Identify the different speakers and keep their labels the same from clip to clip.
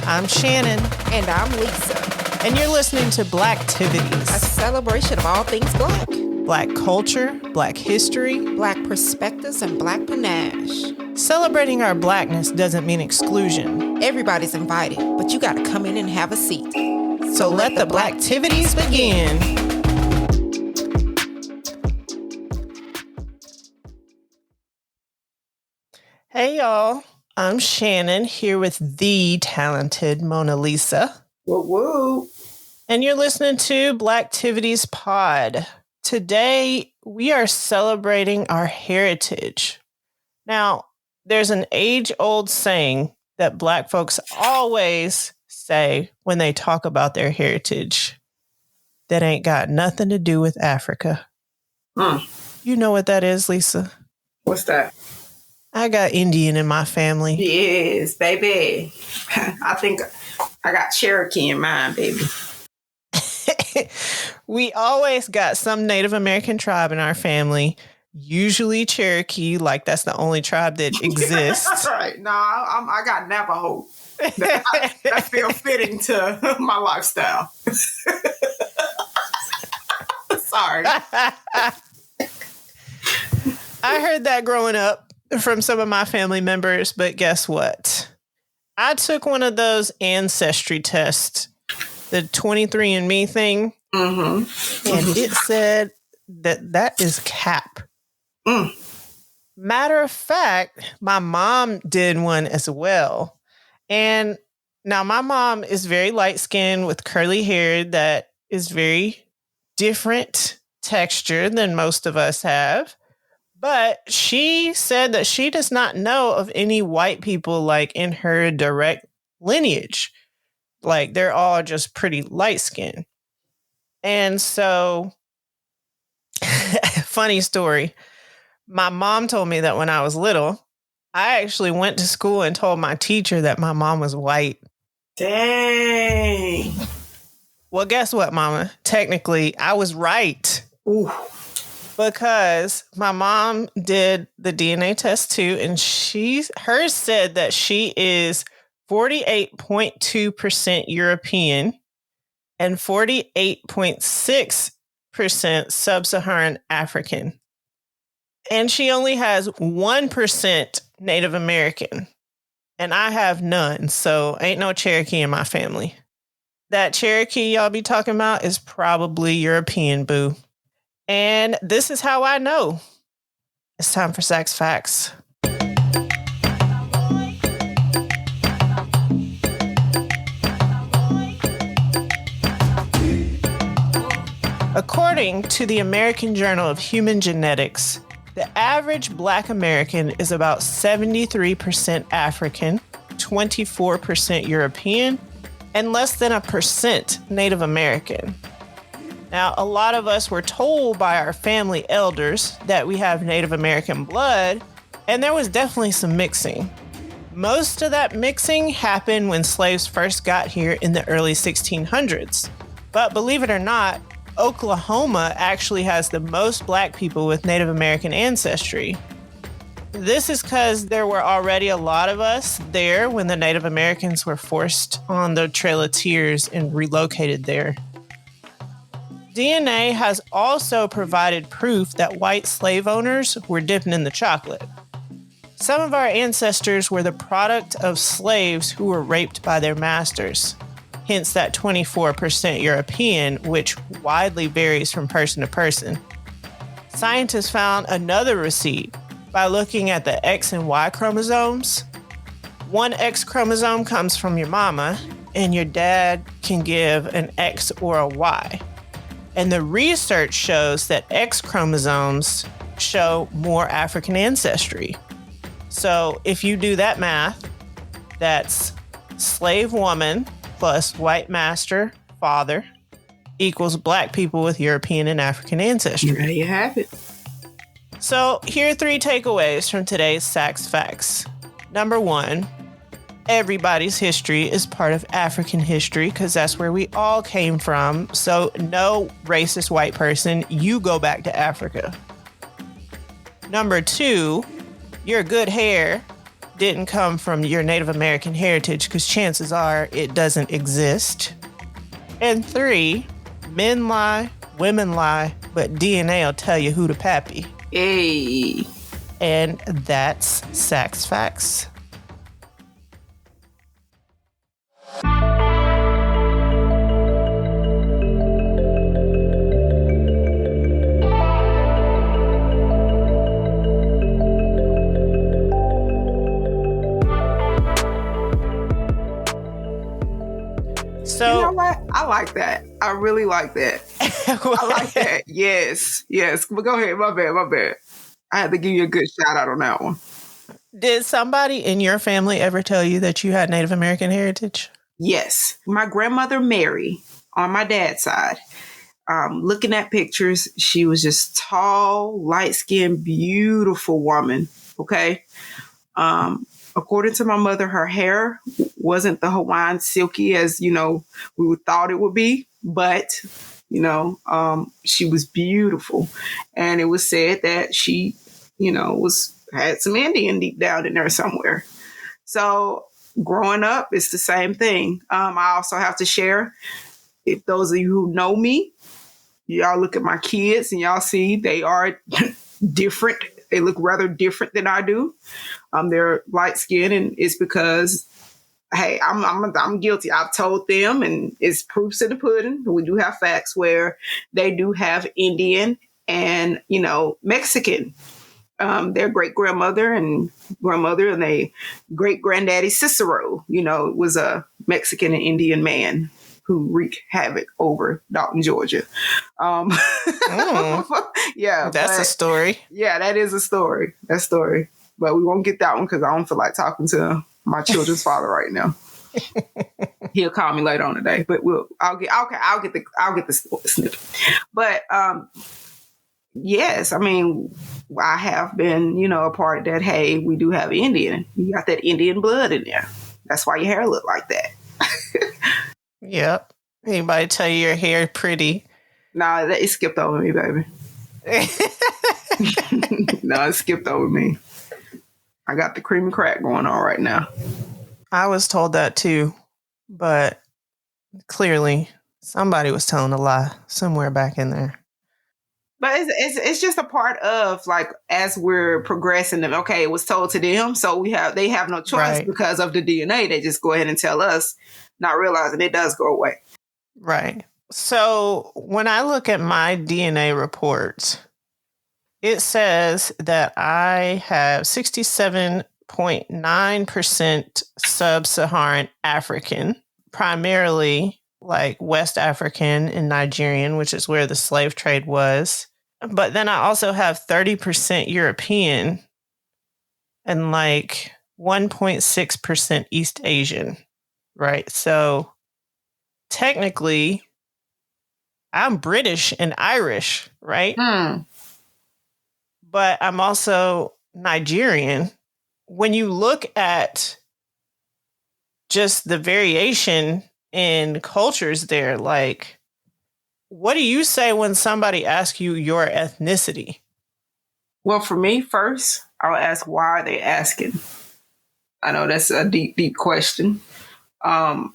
Speaker 1: I'm Shannon.
Speaker 2: And I'm Lisa.
Speaker 1: And you're listening to Blacktivities,
Speaker 2: a celebration of all things Black.
Speaker 1: Black culture, Black history,
Speaker 2: Black perspectives, and Black panache.
Speaker 1: Celebrating our Blackness doesn't mean exclusion.
Speaker 2: Everybody's invited, but you gotta come in and have a seat.
Speaker 1: So let the Blacktivities begin. Hey y'all, I'm Shannon here with the talented Mona Lisa.
Speaker 2: Woo woo.
Speaker 1: And you're listening to Blacktivities Pod. Today, we are celebrating our heritage. Now, there's an age-old saying that Black folks always say when they talk about their heritage that ain't got nothing to do with Africa. You know what that is, Lisa?
Speaker 2: What's that?
Speaker 1: I got Indian in my family.
Speaker 2: Yes, baby. I think I got Cherokee in mine, baby.
Speaker 1: We always got some Native American tribe in our family, usually Cherokee, like that's the only tribe that exists.
Speaker 2: Right. No, I got Navajo. That feels fitting to my lifestyle. Sorry.
Speaker 1: I heard that growing up from some of my family members, but guess what? I took one of those ancestry tests, the 23andMe thing, and it said that is cap. Matter of fact, my mom did one as well. And now my mom is very light-skinned with curly hair that is very different texture than most of us have. But she said that she does not know of any white people like in her direct lineage. Like they're all just pretty light skinned. And so, funny story. My mom told me that when I was little, I actually went to school and told my teacher that my mom was white.
Speaker 2: Dang.
Speaker 1: Well, guess what, Mama? Technically, I was right.
Speaker 2: Ooh.
Speaker 1: Because my mom did the DNA test too, and hers said that she is 48.2% European and 48.6% Sub-Saharan African. And she only has 1% Native American. And I have none, so ain't no Cherokee in my family. That Cherokee y'all be talking about is probably European, boo. And this is how I know. It's time for Sax Facts. According to the American Journal of Human Genetics, the average Black American is about 73% African, 24% European, and less than 1% Native American. Now, a lot of us were told by our family elders that we have Native American blood, and there was definitely some mixing. Most of that mixing happened when slaves first got here in the early 1600s. But believe it or not, Oklahoma actually has the most Black people with Native American ancestry. This is because there were already a lot of us there when the Native Americans were forced on the Trail of Tears and relocated there. DNA has also provided proof that white slave owners were dipping in the chocolate. Some of our ancestors were the product of slaves who were raped by their masters, hence that 24% European, which widely varies from person to person. Scientists found another receipt by looking at the X and Y chromosomes. One X chromosome comes from your mama, and your dad can give an X or a Y. And the research shows that X chromosomes show more African ancestry. So if you do that math, that's slave woman plus white master, father, equals Black people with European and African ancestry.
Speaker 2: There you have it.
Speaker 1: So here are 3 takeaways from today's Sax Facts. Number 1, everybody's history is part of African history because that's where we all came from. So no racist white person, you go back to Africa. Number 2, your good hair didn't come from your Native American heritage, because chances are it doesn't exist. And 3, men lie, women lie, but DNA will tell you who to pappy.
Speaker 2: Hey.
Speaker 1: And that's Sax Facts. So,
Speaker 2: you know what? I like that. I really like that. I like that. Yes. But go ahead. My bad. I had to give you a good shout out on that one.
Speaker 1: Did somebody in your family ever tell you that you had Native American heritage?
Speaker 2: Yes. My grandmother, Mary, on my dad's side, looking at pictures, she was just tall, light-skinned, beautiful woman. Okay. According to my mother, her hair wasn't the Hawaiian silky as, we would thought it would be, but, she was beautiful. And it was said that she, had some Indian deep down in there somewhere. So growing up, it's the same thing. I also have to share, if those of you who know me, y'all look at my kids and y'all see they are different. They look rather different than I do. They're light skinned, and it's because, hey, I'm guilty. I've told them, and it's proofs in the pudding. We do have facts where they do have Indian and Mexican. Their great grandmother and they great granddaddy Cicero, was a Mexican and Indian man who wreaked havoc over Dalton, Georgia. Yeah,
Speaker 1: that's a story.
Speaker 2: Yeah, that is a story. That story, but we won't get that one because I don't feel like talking to my children's father right now. He'll call me later on today, but I'll get the snippet. But yes, I mean, I have been, a part of that. Hey, we do have Indian. You got that Indian blood in there. That's why your hair look like that.
Speaker 1: Yep. Anybody tell you your hair pretty?
Speaker 2: Nah, it skipped over me, baby. No, it skipped over me. I got the cream and crack going on right now.
Speaker 1: I was told that too, but clearly somebody was telling a lie somewhere back in there.
Speaker 2: But it's just a part of, like, as we're progressing them. Okay, it was told to them, so they have no choice because of the DNA. They just go ahead and tell us, not realizing it does go away.
Speaker 1: Right. So when I look at my DNA reports, it says that I have 67.9% sub-Saharan African, primarily like West African and Nigerian, which is where the slave trade was. But then I also have 30% European and like 1.6% East Asian, right? So technically, I'm British and Irish, right? But I'm also Nigerian. When you look at just the variation in cultures there, like, what do you say when somebody asks you your ethnicity?
Speaker 2: Well, for me, first, I'll ask, why are they asking? I know that's a deep, deep question. I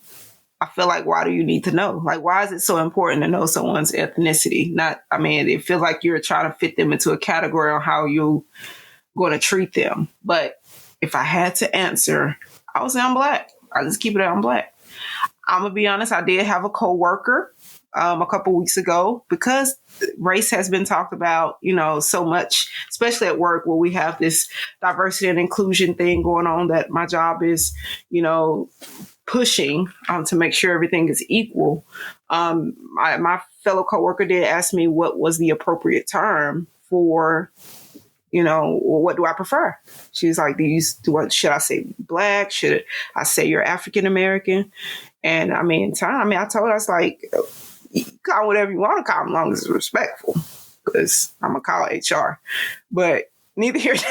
Speaker 2: feel like, why do you need to know? Like, why is it so important to know someone's ethnicity? It feels like you're trying to fit them into a category on how you're going to treat them. But if I had to answer, I would say I'm Black. I just keep it I'm Black. I'm going to be honest, I did have a coworker a couple weeks ago, because race has been talked about, so much, especially at work, where we have this diversity and inclusion thing going on that my job is, pushing to make sure everything is equal. My fellow coworker did ask me what was the appropriate term for, what do I prefer? She's like, should I say Black? Should I say you're African American? And I told her, I was like, you can call whatever you want to call them, as long as it's respectful, because I'm going to call HR. But neither here nor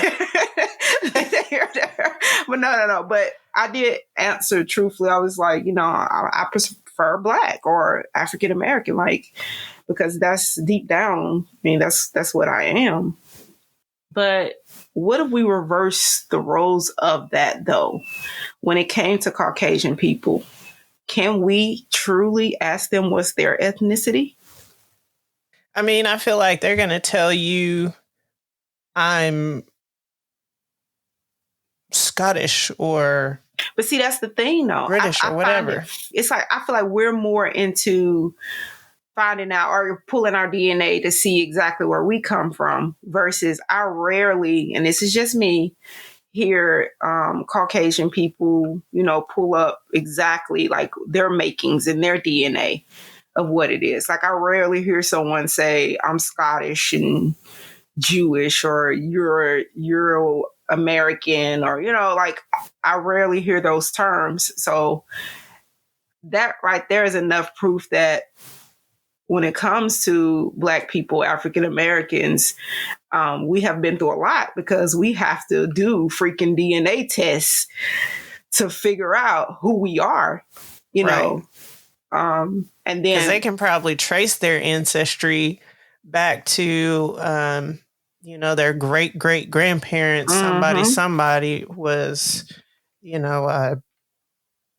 Speaker 2: there. But no. But I did answer truthfully. I was like, I prefer Black or African American, like, because that's deep down. That's what I am. But what if we reverse the roles of that, though? When it came to Caucasian people, can we truly ask them what's their ethnicity?
Speaker 1: I mean, I feel like they're going to tell you I'm Scottish or
Speaker 2: But see, that's the thing, though.
Speaker 1: British or whatever.
Speaker 2: It's like, I feel like we're more into finding out or pulling our DNA to see exactly where we come from versus I rarely, and this is just me, hear Caucasian people, pull up exactly like their makings and their DNA of what it is. Like I rarely hear someone say I'm Scottish and Jewish or Euro American or like I rarely hear those terms. So that right there is enough proof that when it comes to Black people, African Americans, we have been through a lot because we have to do freaking DNA tests to figure out who we are, know. And then
Speaker 1: because they can probably trace their ancestry back to, their great great grandparents. Somebody was, a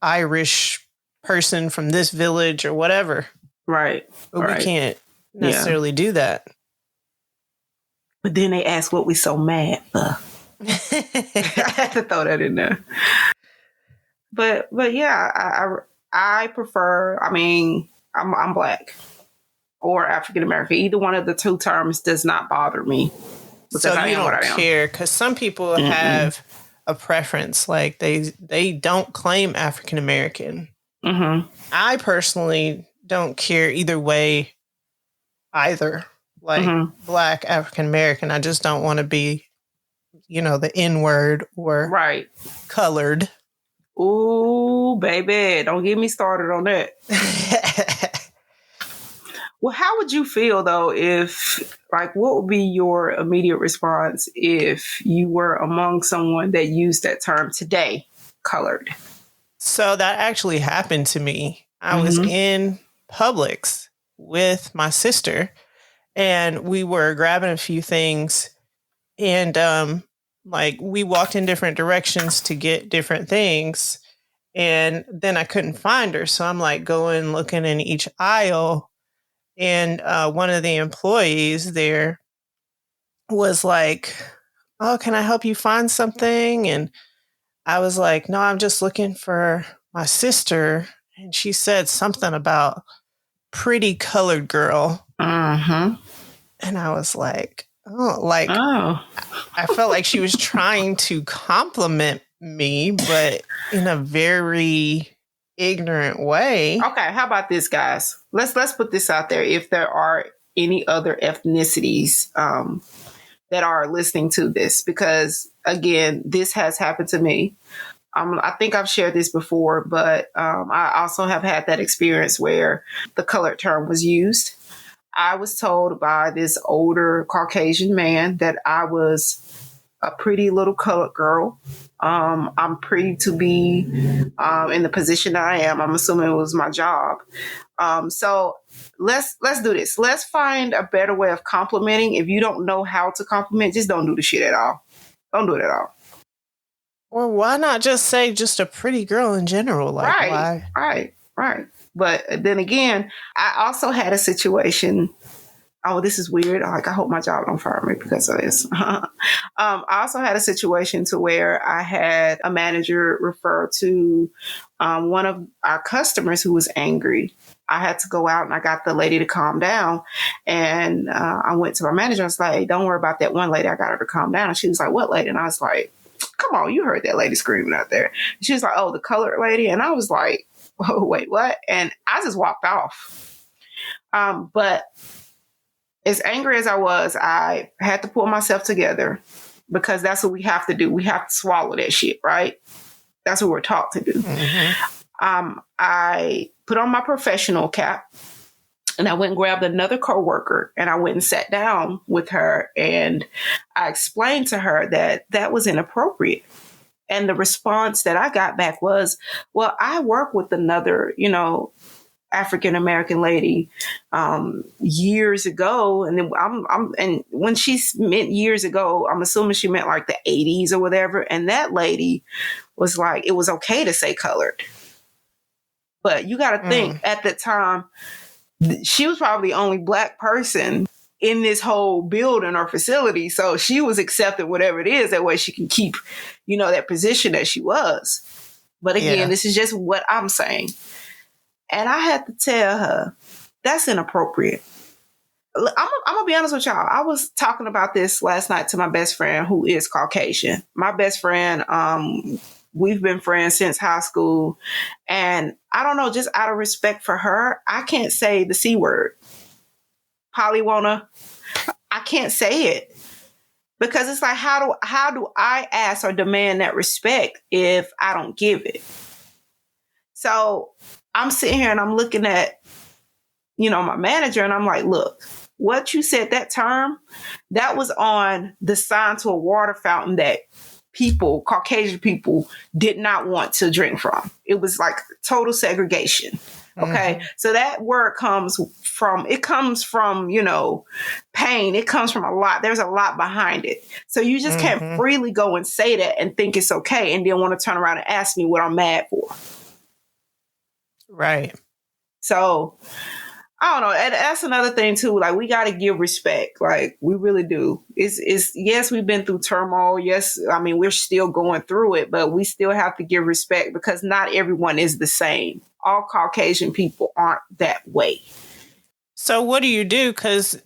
Speaker 1: Irish person from this village or whatever.
Speaker 2: Right.
Speaker 1: But we can't necessarily do that.
Speaker 2: But then they ask what we so mad for. I had to throw that in there. But yeah, I prefer. I mean, I'm Black or African American. Either one of the two terms does not bother me.
Speaker 1: So you don't care because some people have a preference, like they don't claim African American.
Speaker 2: Mm-hmm.
Speaker 1: I personally don't care either way, either. Like Black, African American, I just don't want to be, the N-word or colored.
Speaker 2: Ooh, baby, don't get me started on that. Well, how would you feel though if, like, what would be your immediate response if you were among someone that used that term today, colored?
Speaker 1: So that actually happened to me. I was in Publix with my sister and we were grabbing a few things and we walked in different directions to get different things and then I couldn't find her. So I'm like going looking in each aisle and one of the employees there was like, "Oh, can I help you find something?" And I was like, "No, I'm just looking for my sister." And she said something about pretty colored girl. And I was like, I felt like she was trying to compliment me, but in a very ignorant way.
Speaker 2: Okay, how about this, guys? Let's put this out there. If there are any other ethnicities that are listening to this, because again, this has happened to me. I think I've shared this before, but I also have had that experience where the colored term was used. I was told by this older Caucasian man that I was a pretty little colored girl. I'm pretty to be in the position that I am. I'm assuming it was my job. So let's do this. Let's find a better way of complimenting. If you don't know how to compliment, just don't do the shit at all. Don't do it at all.
Speaker 1: Or why not just say just a pretty girl in general? Like,
Speaker 2: right. But then again, I also had a situation. Oh, this is weird. Like, I hope my job don't fire me because of this. I also had a situation to where I had a manager refer to one of our customers who was angry. I had to go out and I got the lady to calm down. And I went to my manager. I was like, "Hey, don't worry about that one lady. I got her to calm down." And she was like, "What lady?" And I was like, "Come on, you heard that lady screaming out there." And she was like, "Oh, the colored lady." And I was like, "Oh, wait, what?" And I just walked off. But as angry as I was, I had to pull myself together because that's what we have to do. We have to swallow that shit, right? That's what we're taught to do. I put on my professional cap and I went and grabbed another coworker and I went and sat down with her and I explained to her that that was inappropriate. And the response that I got back was, "Well, I work with another, African American lady years ago, and then and when she meant years ago, I'm assuming she meant like the 80s or whatever. And that lady was like, it was okay to say colored, but you got to think at the time she was probably the only Black person in this whole building or facility, so she was accepting whatever it is, that way she can keep, that position that she was. But again, this is just what I'm saying. And I had to tell her, that's inappropriate. I'm going to be honest with y'all. I was talking about this last night to my best friend who is Caucasian. My best friend, we've been friends since high school. And I don't know, just out of respect for her, I can't say the C word. Polywana. I can't say it. Because it's like, how do I ask or demand that respect if I don't give it? So I'm sitting here and I'm looking at, my manager, and I'm like, look, what you said, that term, that was on the sign to a water fountain that Caucasian people did not want to drink from. It was like total segregation. Okay. Mm-hmm. So that word comes from, pain. It comes from a lot. There's a lot behind it. So you just can't freely go and say that and think it's okay and then want to turn around and ask me what I'm mad for.
Speaker 1: Right.
Speaker 2: So I don't know. And that's another thing too. Like, we got to give respect. Like, we really do. It's yes, we've been through turmoil. Yes. I mean, we're still going through it, but we still have to give respect because not everyone is the same. All Caucasian people aren't that way.
Speaker 1: So what do you do? Because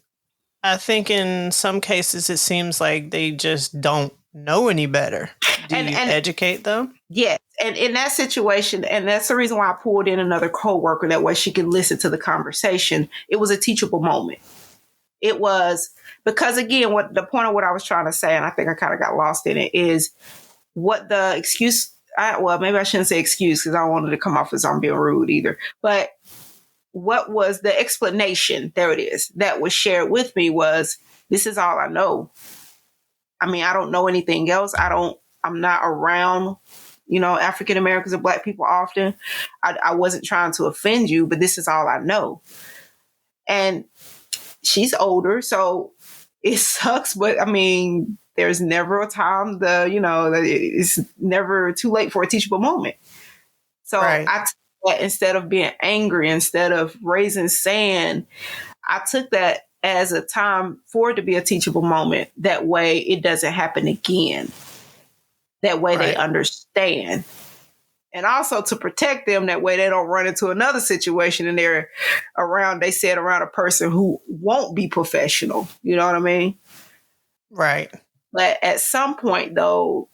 Speaker 1: I think in some cases it seems like they just don't know any better. Do you educate them?
Speaker 2: Yes. And in that situation, and that's the reason why I pulled in another coworker, that way she could listen to the conversation. It was a teachable moment. It was because, again, what the point of what I was trying to say, and I think I kind of got lost in it, is what the excuse. Maybe I shouldn't say excuse because I don't want it to come off as I'm being rude either. But what was the explanation? There it is. That was shared with me was, this is all I know. I mean, I don't know anything else. I'm not around, African Americans or Black people often. I wasn't trying to offend you, but this is all I know. And she's older, so it sucks. But I mean, there's never a time it's never too late for a teachable moment. So right. I took that, instead of being angry, instead of raising sand, I took that as a time for it to be a teachable moment. That way it doesn't happen again. That way they understand. And also to protect them, that way they don't run into another situation and they're around a person who won't be professional. You know what I mean?
Speaker 1: Right.
Speaker 2: But at some point, though,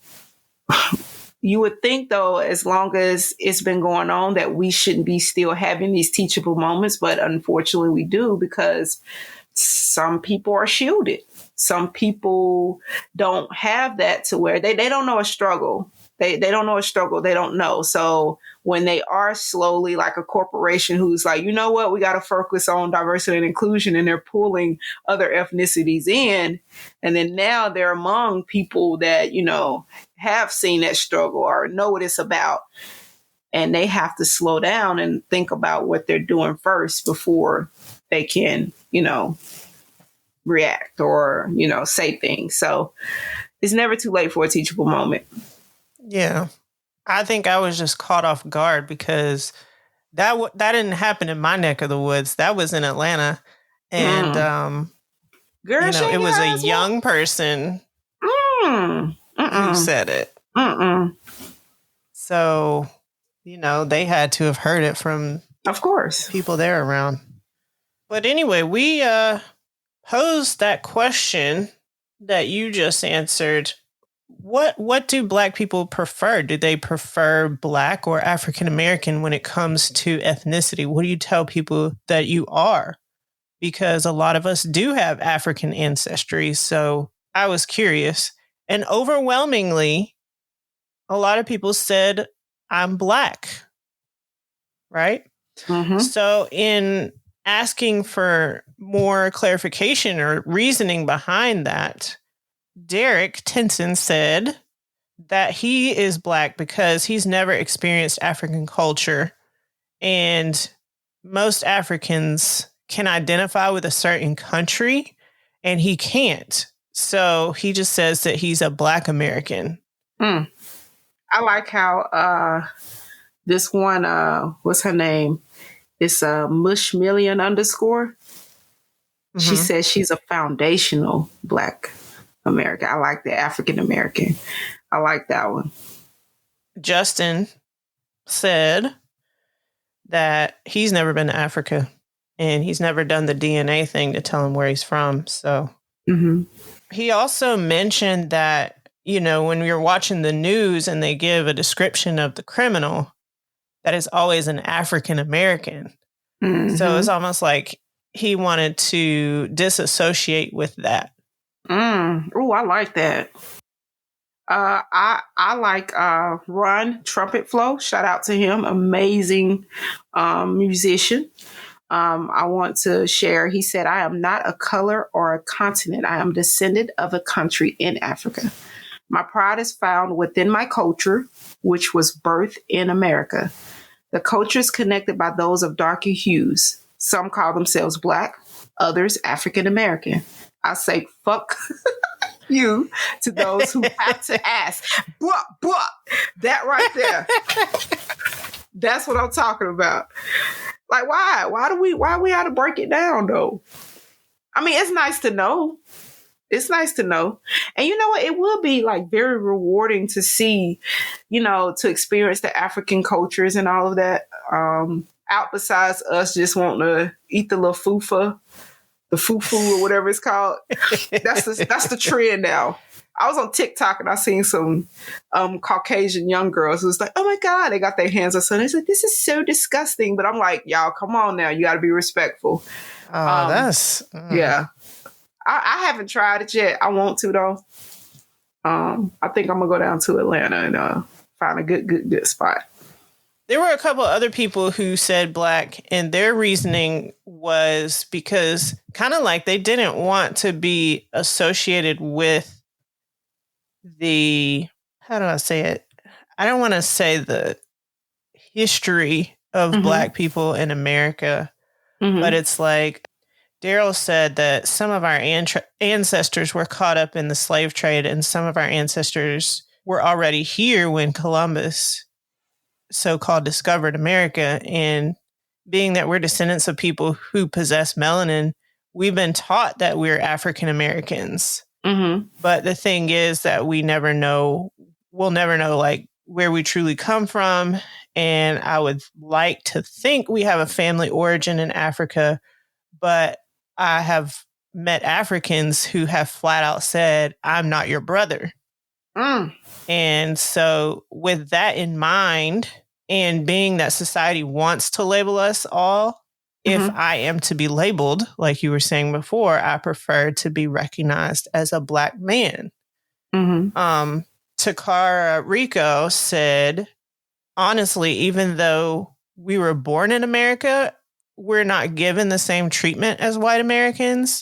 Speaker 2: you would think, though, as long as it's been going on, that we shouldn't be still having these teachable moments. But unfortunately, we do, because some people are shielded. Some people don't have that to where they don't know a struggle. They don't know a struggle. They don't know. So when they are slowly like a corporation who's like, you know what, we got to focus on diversity and inclusion, and they're pulling other ethnicities in. And then now they're among people that, have seen that struggle or know what it's about. And they have to slow down and think about what they're doing first before they can, react or, say things. So it's never too late for a teachable moment.
Speaker 1: Yeah. I think I was just caught off guard because that didn't happen in my neck of the woods. That was in Atlanta. And,
Speaker 2: Girl,
Speaker 1: it was a young person who said it. So, they had to have heard it from,
Speaker 2: of course,
Speaker 1: people there around. But anyway, we posed that question that you just answered. What do Black people prefer? Do they prefer Black or African American when it comes to ethnicity? What do you tell people that you are? Because a lot of us do have African ancestry. So I was curious. And overwhelmingly, a lot of people said, I'm Black. Right? Mm-hmm. So in asking for more clarification or reasoning behind that, Derek Tinson said that he is Black because he's never experienced African culture. And most Africans can identify with a certain country, and he can't. So he just says that he's a Black American.
Speaker 2: I like how this one, what's her name? It's Mushmillion _ She says she's a foundational Black American. I like the African American. I like that one.
Speaker 1: Justin said that he's never been to Africa and he's never done the DNA thing to tell him where he's from. So he also mentioned that, you know, when you're watching the news and they give a description of the criminal, that is always an African American. So it's almost like he wanted to disassociate with that.
Speaker 2: Oh, I like that. I like Run Trumpet Flow. Shout out to him. Amazing musician. I want to share. He said, I am not a color or a continent. I am descendant of a country in Africa. My pride is found within my culture, which was birthed in America. The culture is connected by those of darker hues. Some call themselves Black, others African American. I say, fuck you to those who have to ask. But that right there. That's what I'm talking about. Like, why? Why we have to break it down though? I mean, it's nice to know. It's nice to know. And you know what? It will be like very rewarding to see, you know, to experience the African cultures and all of that. Out besides us just wanting to eat the little fufa, the fufu or whatever it's called. That's the trend now. I was on TikTok and I seen some Caucasian young girls who was like, oh my God, they got their hands on something. They said, this is so disgusting. But I'm like, y'all, come on now. You got to be respectful. Yeah. I haven't tried it yet. I want to though. I think I'm gonna go down to Atlanta and find a good spot.
Speaker 1: There were a couple other people who said Black, and their reasoning was because kind of like they didn't want to be associated with the, how do I say it? I don't want to say the history of Black people in America, but it's like Daryl said that some of our ancestors were caught up in the slave trade, and some of our ancestors were already here when Columbus so-called discovered America. And being that we're descendants of people who possess melanin, we've been taught that we're African Americans. But the thing is that we'll never know like where we truly come from. And I would like to think we have a family origin in Africa, but I have met Africans who have flat out said, I'm not your brother. And so with that in mind, and being that society wants to label us all, if I am to be labeled, like you were saying before, I prefer to be recognized as a Black man. Takara Rico said, honestly, even though we were born in America, we're not given the same treatment as white Americans.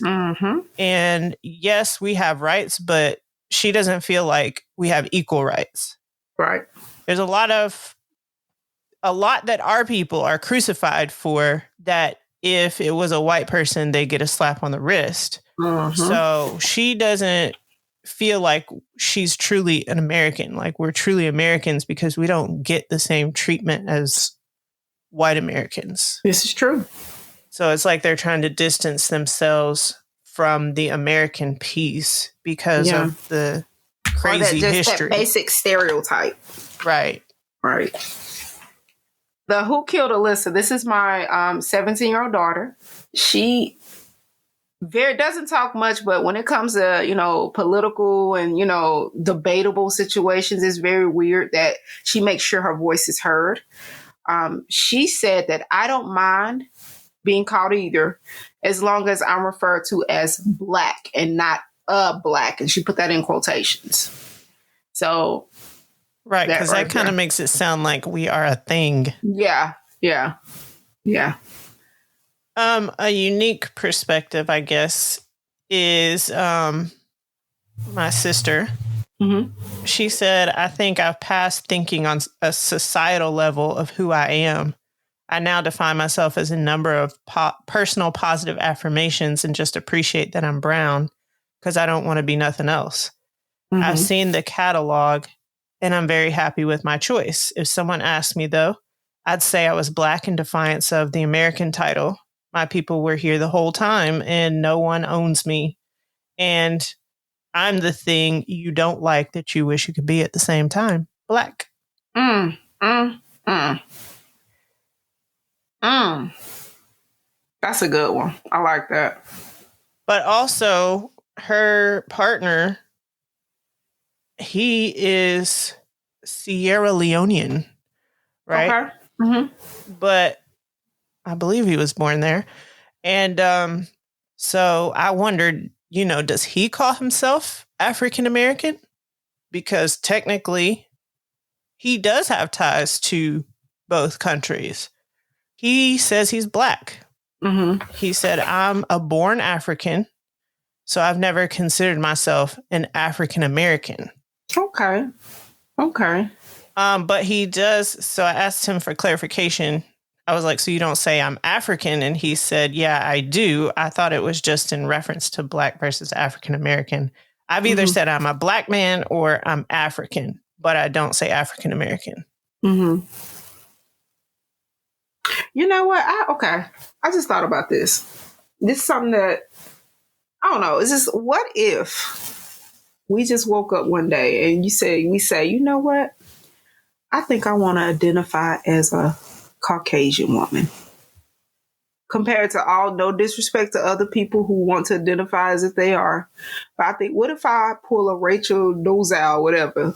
Speaker 1: And yes, we have rights, but she doesn't feel like we have equal rights.
Speaker 2: Right. There's
Speaker 1: a lot that our people are crucified for, that if it was a white person, they get a slap on the wrist. So she doesn't feel like she's truly an American. Like, we're truly Americans because we don't get the same treatment as white Americans.
Speaker 2: This is true.
Speaker 1: So it's like they're trying to distance themselves from the American piece because of the crazy history.
Speaker 2: That basic stereotype.
Speaker 1: Right.
Speaker 2: The Who Killed Alyssa. This is my 17-year-old daughter. She doesn't talk much, but when it comes to, you know, political and, you know, debatable situations, it's very weird that she makes sure her voice is heard. She said that I don't mind being called either, as long as I'm referred to as Black and not a Black. And she put that in quotations. So.
Speaker 1: Right, because that kind of makes it sound like we are a thing.
Speaker 2: Yeah.
Speaker 1: A unique perspective, I guess, is my sister. She said, I think I've passed thinking on a societal level of who I am. I now define myself as a number of personal positive affirmations and just appreciate that I'm brown because I don't want to be nothing else.
Speaker 2: Mm-hmm.
Speaker 1: I've seen the catalog and I'm very happy with my choice. If someone asked me, though, I'd say I was Black in defiance of the American title. My people were here the whole time and no one owns me. And I'm the thing you don't like that you wish you could be at the same time. Black.
Speaker 2: Mm, mm, mm. That's a good one. I like that.
Speaker 1: But also, her partner, he is Sierra Leonean, right?
Speaker 2: Okay. Mm-hmm.
Speaker 1: But I believe he was born there. And so I wondered, does he call himself African American? Because technically, he does have ties to both countries. He says he's Black.
Speaker 2: Mm-hmm.
Speaker 1: He said, I'm a born African, so I've never considered myself an African American.
Speaker 2: Okay.
Speaker 1: But he does. So I asked him for clarification. I was like, so you don't say I'm African? And he said, yeah, I do. I thought it was just in reference to Black versus African American. I've either said I'm a Black man or I'm African, but I don't say African American.
Speaker 2: Mm-hmm. You know what? I just thought about this. This is something that, I don't know. It's just, what if we just woke up one day and we say, you know what? I think I want to identify as a Caucasian woman. Compared to all, no disrespect to other people who want to identify as if they are. But I think, what if I pull a Rachel Dolezal, whatever,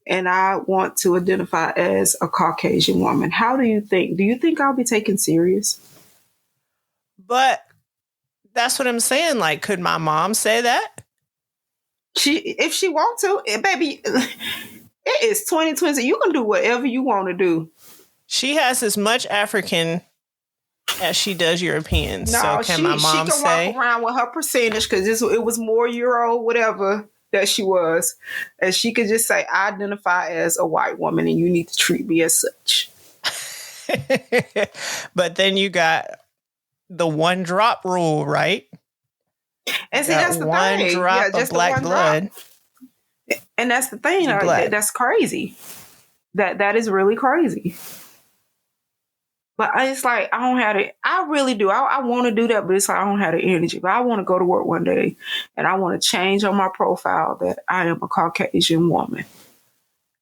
Speaker 2: and I want to identify as a Caucasian woman? How do you think? Do you think I'll be taken serious?
Speaker 1: But that's what I'm saying. Like, could my mom say that?
Speaker 2: If she want to, baby, it is 2020. You can do whatever you want to do.
Speaker 1: She has as much African as she does European.
Speaker 2: No,
Speaker 1: so can my mom
Speaker 2: she can
Speaker 1: say,
Speaker 2: walk around with her percentage because it was more Euro, whatever that she was, and she could just say, I identify as a white woman and you need to treat me as such.
Speaker 1: But then you got the one drop rule, right?
Speaker 2: And see, that's the thing.
Speaker 1: One drop of Black blood.
Speaker 2: And that's the thing. That's crazy. That is really crazy. But it's like, I don't have it. I really do. I want to do that, but it's like, I don't have the energy. But I want to go to work one day and I want to change on my profile that I am a Caucasian woman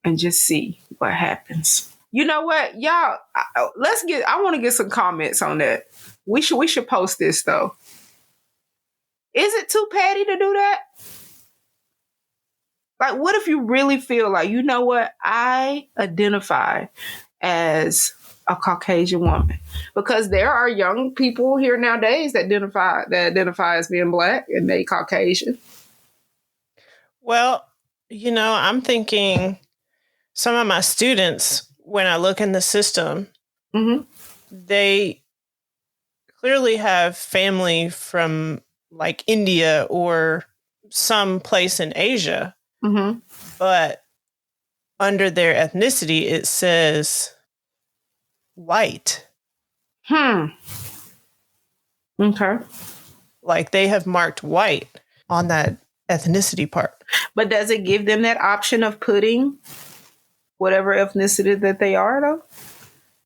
Speaker 2: and just see what happens. You know what, y'all? I want to get some comments on that. We should post this though. Is it too petty to do that? Like, what if you really feel like, you know what? I identify as a Caucasian woman, because there are young people here nowadays that identify as being Black and they Caucasian.
Speaker 1: Well, I'm thinking some of my students, when I look in the system, they clearly have family from like India or some place in Asia, but under their ethnicity, it says white.
Speaker 2: Okay.
Speaker 1: Like they have marked white on that ethnicity part.
Speaker 2: But does it give them that option of putting whatever ethnicity that they are, though?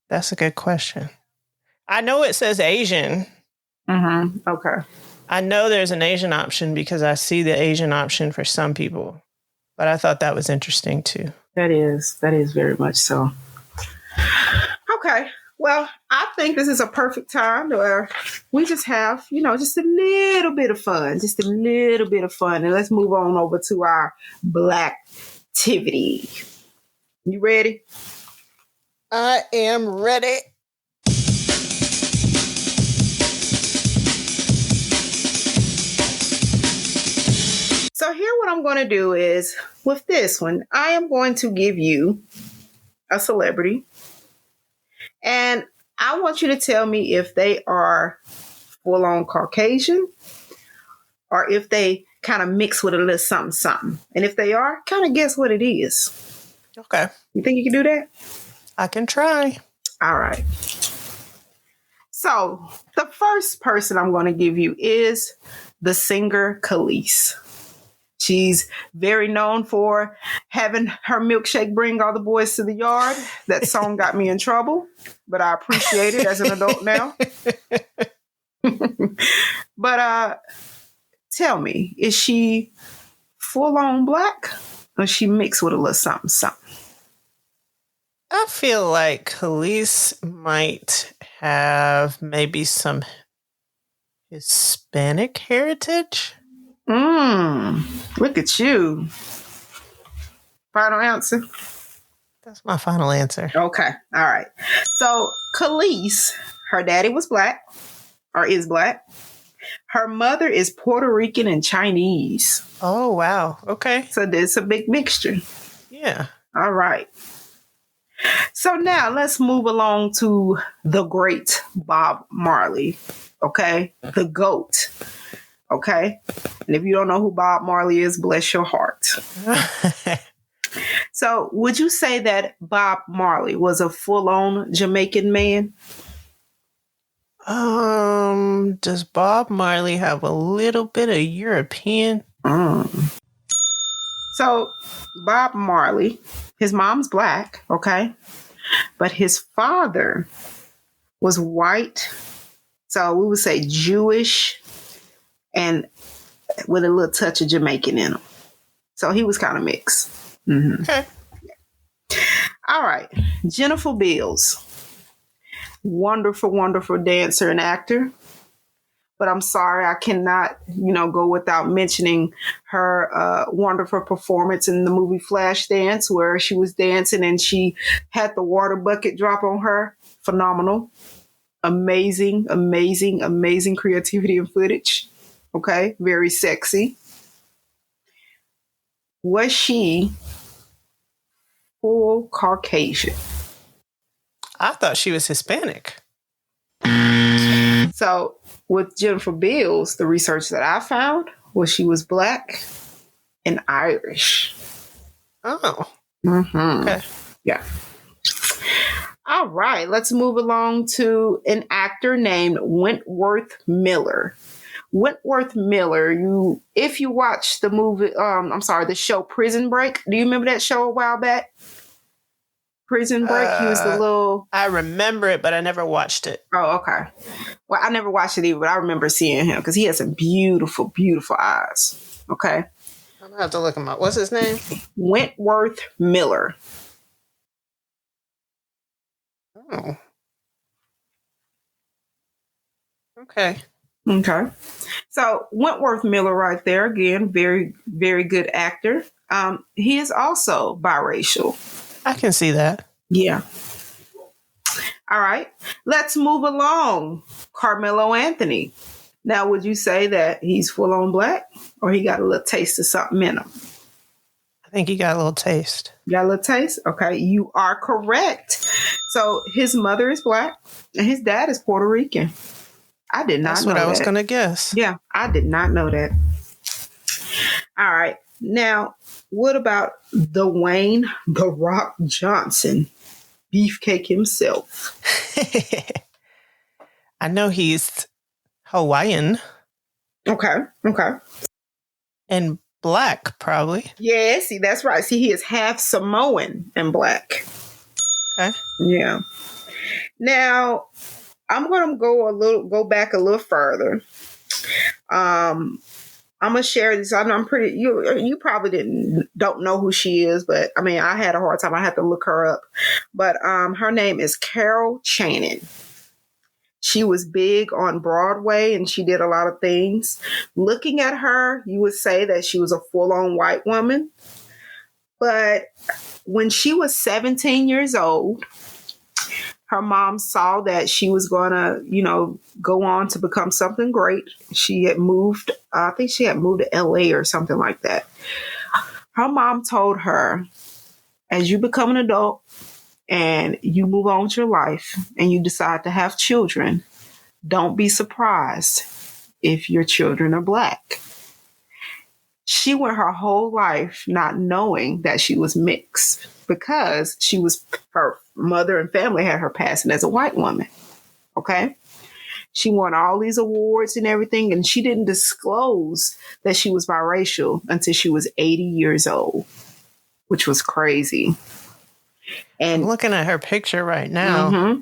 Speaker 1: That's a good question. I know it says Asian.
Speaker 2: Okay.
Speaker 1: I know there's an Asian option because I see the Asian option for some people. But I thought that was interesting, too.
Speaker 2: That is very much so. Okay. Well, I think this is a perfect time where we just have, just a little bit of fun. Just a little bit of fun. And let's move on over to our Blacktivity. You ready?
Speaker 1: I am ready.
Speaker 2: So here what I'm going to do is, with this one, I am going to give you a celebrity. And I want you to tell me if they are full-on Caucasian or if they kind of mix with a little something. And if they are, kind of guess what it is.
Speaker 1: Okay.
Speaker 2: You think you can do that?
Speaker 1: I can try.
Speaker 2: All right. So the first person I'm going to give you is the singer Khalees. She's very known for having her milkshake bring all the boys to the yard. That song got me in trouble, but I appreciate it as an adult now. But tell me, is she full on black or she mixed with a little something, something?
Speaker 1: I feel like Khalees might have maybe some Hispanic heritage.
Speaker 2: Look at you. Final answer?
Speaker 1: That's my final answer.
Speaker 2: Okay. All right. So Khalees, her daddy was black or is black. Her mother is Puerto Rican and Chinese.
Speaker 1: Oh, wow. Okay.
Speaker 2: So there's a big mixture.
Speaker 1: Yeah.
Speaker 2: All right. So now let's move along to the great Bob Marley. Okay. The GOAT. Okay. And if you don't know who Bob Marley is, bless your heart. So would you say that Bob Marley was a full-on Jamaican man?
Speaker 1: Does Bob Marley have a little bit of European?
Speaker 2: So Bob Marley, his mom's black, okay? But his father was white. So we would say Jewish and with a little touch of Jamaican in him. So he was kind of mixed. Mm-hmm.
Speaker 1: Okay.
Speaker 2: All right. Jennifer Beals. Wonderful, wonderful dancer and actor. But I'm sorry, I cannot, go without mentioning her wonderful performance in the movie Flashdance, where she was dancing and she had the water bucket drop on her. Phenomenal. Amazing, amazing, amazing creativity and footage. Okay, very sexy. Was she full Caucasian?
Speaker 1: I thought she was Hispanic.
Speaker 2: So with Jennifer Beals, the research that I found was she was black and Irish.
Speaker 1: Oh.
Speaker 2: Mm-hmm.
Speaker 1: Okay.
Speaker 2: Yeah. All right. Let's move along to an actor named Wentworth Miller. Wentworth Miller, if you watch the movie, the show Prison Break. Do you remember that show a while back? Prison Break. He was the little.
Speaker 1: I remember it, but I never watched it.
Speaker 2: Oh, okay. Well, I never watched it either, but I remember seeing him because he has some beautiful, beautiful eyes. Okay.
Speaker 1: I'm gonna have to look him up. What's his name?
Speaker 2: Wentworth Miller.
Speaker 1: Oh. Okay.
Speaker 2: Okay. So Wentworth Miller right there, again, very, very good actor. He is also biracial.
Speaker 1: I can see that.
Speaker 2: Yeah. All right. Let's move along. Carmelo Anthony. Now, would you say that he's full on black or he got a little taste of something in him?
Speaker 1: I think he got a little taste.
Speaker 2: Got a little taste? Okay. You are correct. So his mother is black and his dad is Puerto Rican. I did not know that. That's what I was
Speaker 1: going to guess.
Speaker 2: Yeah, I did not know that. All right. Now, what about Dwayne "The Rock" Johnson? Beefcake himself.
Speaker 1: I know he's Hawaiian.
Speaker 2: Okay.
Speaker 1: And black, probably.
Speaker 2: Yeah, see, that's right. See, he is half Samoan and black.
Speaker 1: Okay.
Speaker 2: Yeah. Now, I'm going to go back a little further. I'm gonna share this. I know you probably don't know who she is, but I mean, I had a hard time. I had to look her up. But her name is Carol Channing. She was big on Broadway and she did a lot of things. Looking at her, you would say that she was a full-on white woman. But when she was 17 years old, her mom saw that she was going to, go on to become something great. She had moved, I think she had moved to LA or something like that. Her mom told her, as you become an adult and you move on with your life and you decide to have children, don't be surprised if your children are black. She went her whole life not knowing that she was mixed because her mother and family had her passing as a white woman. Okay. She won all these awards and everything, and she didn't disclose that she was biracial until she was 80 years old, which was crazy. And
Speaker 1: I'm looking at her picture right now.
Speaker 2: Mm-hmm.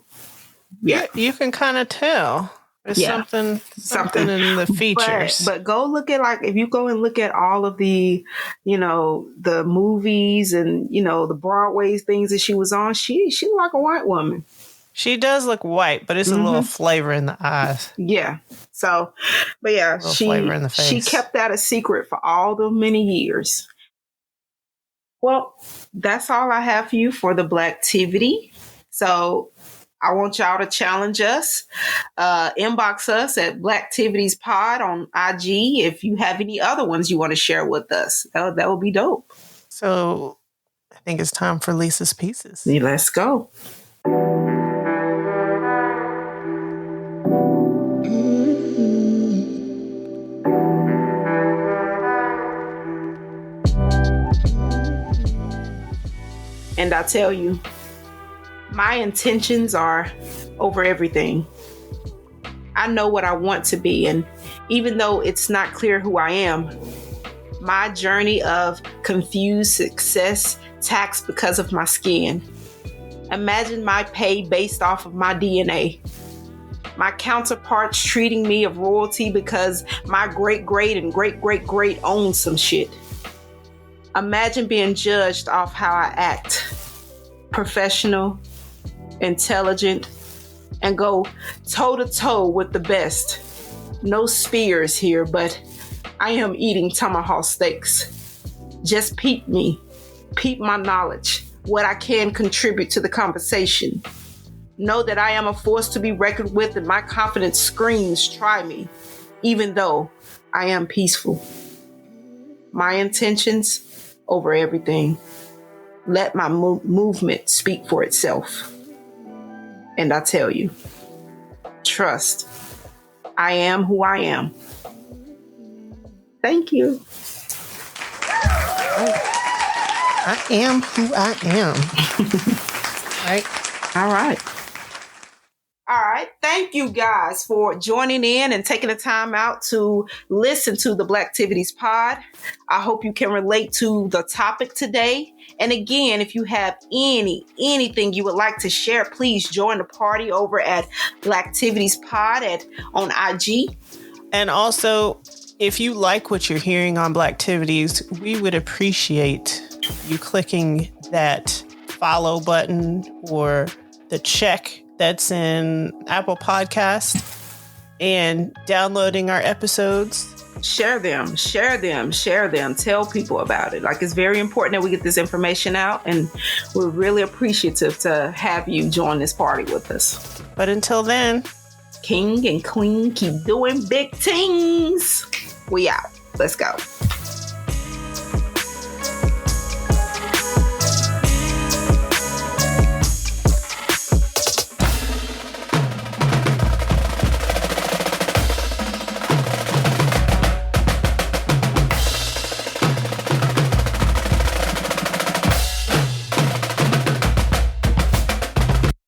Speaker 2: Yeah.
Speaker 1: You can kind of tell. There's something in the features.
Speaker 2: But go look at, like, if you go and look at all of the, the movies and, the Broadway things that she was on, she looked like a white woman.
Speaker 1: She does look white, but it's a little flavor in the eyes.
Speaker 2: Yeah. So, but yeah,
Speaker 1: flavor in the face.
Speaker 2: She kept that a secret for all the many years. Well, that's all I have for you for the Blacktivity. So I want y'all to challenge us. Inbox us at Blacktivities Pod on IG if you have any other ones you want to share with us. That would be dope.
Speaker 1: So I think it's time for Lisa's Pieces.
Speaker 2: Yeah, let's go. And I tell you, my intentions are over everything. I know what I want to be, and even though it's not clear who I am, my journey of confused success taxed because of my skin. Imagine my pay based off of my DNA. My counterparts treating me of royalty because my great and great own some shit. Imagine being judged off how I act. Professional, intelligent, and go toe to toe with the best. No spears here, but I am eating tomahawk steaks. Just peep me. Peep my knowledge. What I can contribute to the conversation. Know that I am a force to be reckoned with, and my confidence screams, try me, even though I am peaceful. My intentions over everything. Let my movement speak for itself. And I tell you, trust. I am who I am. Thank you.
Speaker 1: I am who I am. Right?
Speaker 2: All right. All right. Thank you guys for joining in and taking the time out to listen to the Blacktivities Pod. I hope you can relate to the topic today. And again, if you have anything you would like to share, please join the party over at Blacktivities Pod on IG.
Speaker 1: And also, if you like what you're hearing on Blacktivities, we would appreciate you clicking that follow button or the check that's in Apple Podcast and downloading our episodes.
Speaker 2: Share them. Tell people about it. Like, it's very important that we get this information out, and we're really appreciative to have you join this party with us.
Speaker 1: But until then,
Speaker 2: King and Queen, keep doing big things. We out. Let's go.